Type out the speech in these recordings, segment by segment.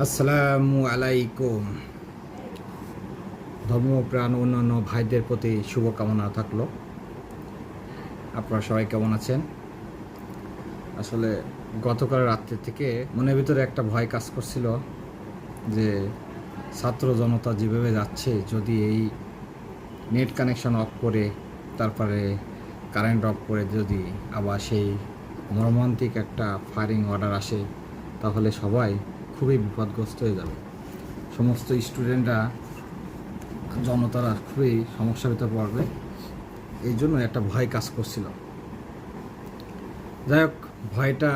আসসালামু আলাইকুম। ধর্মপ্রাণ অন্যান্য ভাইদের প্রতি শুভকামনা থাকলো। আপনারা সবাই কেমন আছেন? আসলে গতকাল রাত্রি থেকে মনের ভিতরে একটা ভয় কাজ করছিল যে ছাত্র জনতা যেভাবে যাচ্ছে, যদি এই নেট কানেকশন অফ করে তারপরে কারেন্ট অফ করে যদি আবার সেই মর্মান্তিক একটা ফায়ারিং অর্ডার আসে, তাহলে সবাই খুবই বিপদগ্রস্ত হয়ে যাবে। সমস্ত স্টুডেন্টরা, জনতারা খুবই সমস্যার ভিতরে পড়বে। এই জন্য একটা ভয় কাজ করছিল। যাই হোক, ভয়টা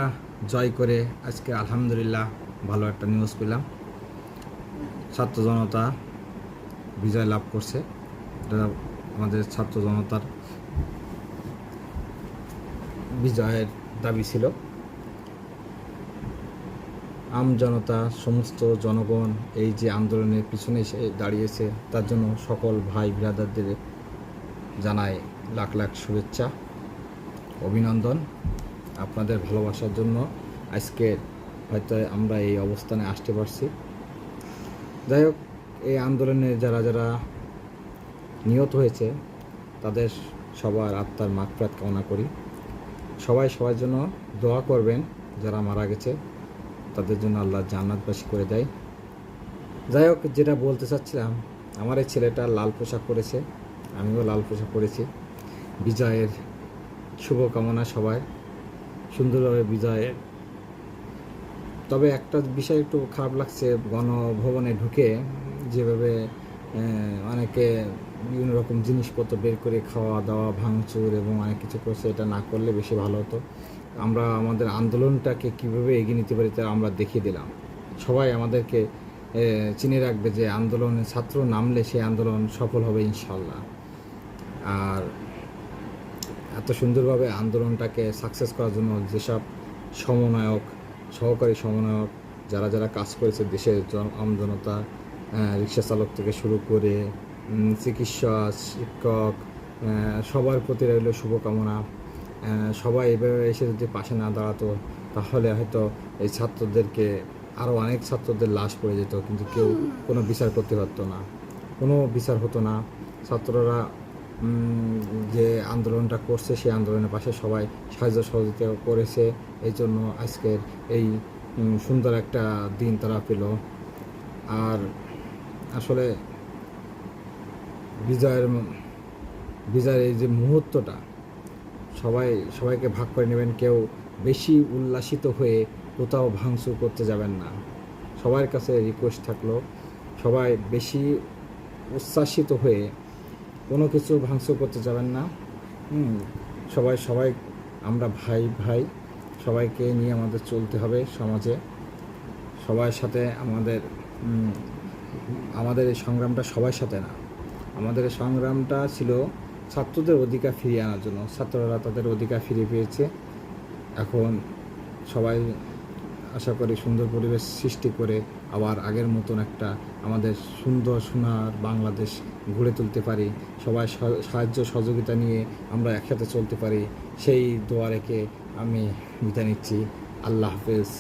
জয় করে আজকে আলহামদুলিল্লাহ ভালো একটা নিউজ পেলাম। ছাত্র জনতা বিজয় লাভ করছে। এটা আমাদের ছাত্র জনতার বিজয়ের দাবি ছিল। জনতা, সমস্ত জনগণ এই যে আন্দোলনের পিছনে এসে দাঁড়িয়েছে, তার জন্য সকল ভাই ব্রাদারদের জানাই লাখ লাখ শুভেচ্ছা, অভিনন্দন। আপনাদের ভালোবাসার জন্য আজকে হয়তো আমরা এই অবস্থানে আসতে পারছি। যাই হোক, এই আন্দোলনে যারা যারা নিহত হয়েছে তাদের সবার আত্মার মাগফিরাত কামনা করি। সবাই সবার জন্য দোয়া করবেন। যারা মারা গেছে তাদের জন্য আল্লাহ জান্নাতবাসী করে দেয়। যাই হোক, যেটা বলতে চাচ্ছিলাম, আমার এই ছেলেটা লাল পোশাক পরেছে, আমিও লাল পোশাক পরেছি। বিজয়ের শুভকামনা সবাই, সুন্দরভাবে বিজয়ের। তবে একটা বিষয় একটু খারাপ লাগছে, গণভবনে ঢুকে যেভাবে অনেকে বিভিন্ন রকম জিনিসপত্র বের করে খাওয়া দাওয়া, ভাঙচুর এবং অনেক কিছু করছে। এটা না করলে বেশি ভালো হতো। আমরা আমাদের আন্দোলনটাকে কীভাবে এগিয়ে নিতে পারি তা আমরা দেখিয়ে দিলাম। সবাই আমাদেরকে চিনে রাখবে যে আন্দোলনে ছাত্র নামলে সেই আন্দোলন সফল হবে ইনশাল্লাহ। আর এত সুন্দরভাবে আন্দোলনটাকে সাকসেস করার জন্য যেসব সমন্বয়ক, সহকারী সমন্বয়ক যারা যারা কাজ করেছে, দেশের আমজনতা, রিক্সা চালক থেকে শুরু করে চিকিৎসা, শিক্ষক, সবার প্রতি রইল শুভকামনা। সবাই এভাবে এসে যদি পাশে না দাঁড়াতো, তাহলে হয়তো এই ছাত্রদেরকে আরও অনেক ছাত্রদের লাশ পড়ে যেত, কিন্তু কেউ কোনো বিচার করতে পারতো না, কোনো বিচার হতো না। ছাত্ররা যে আন্দোলনটা করছে, সেই আন্দোলনের পাশে সবাই সাহায্য সহযোগিতা করেছে। এই জন্য আজকের এই সুন্দর একটা দিন তারা পেল। আর আসলে বিজয়ের এই যে মুহূর্তটা সবাইকে ভাগ করে নেবেন। কেউ বেশি উল্লাসিত হয়ে কোথাও ভাঙচুর করতে যাবেন না। সবার কাছে রিকোয়েস্ট থাকলো, সবাই বেশি উচ্ছ্বাসিত হয়ে কোনো কিছু ভাঙচুর করতে যাবেন না। সবাই আমরা ভাই ভাই, সবাইকে নিয়ে আমাদের চলতে হবে সমাজে। সবার সাথে আমাদের এই সংগ্রামটা সবার সাথে না, আমাদের এই সংগ্রামটা ছিল ছাত্রদের অধিকার ফিরিয়ে আনার জন্য। ছাত্ররা তাদের অধিকার ফিরে পেয়েছে। এখন সবাই আশা করি সুন্দর পরিবেশ সৃষ্টি করে আবার আগের মতন একটা আমাদের সুন্দর সোনার বাংলাদেশ গড়ে তুলতে পারি। সবাই সাহায্য সহযোগিতা নিয়ে আমরা একসাথে চলতে পারি, সেই দোয়া রেখে আমি বিদায় নিচ্ছি। আল্লাহ হাফেজ।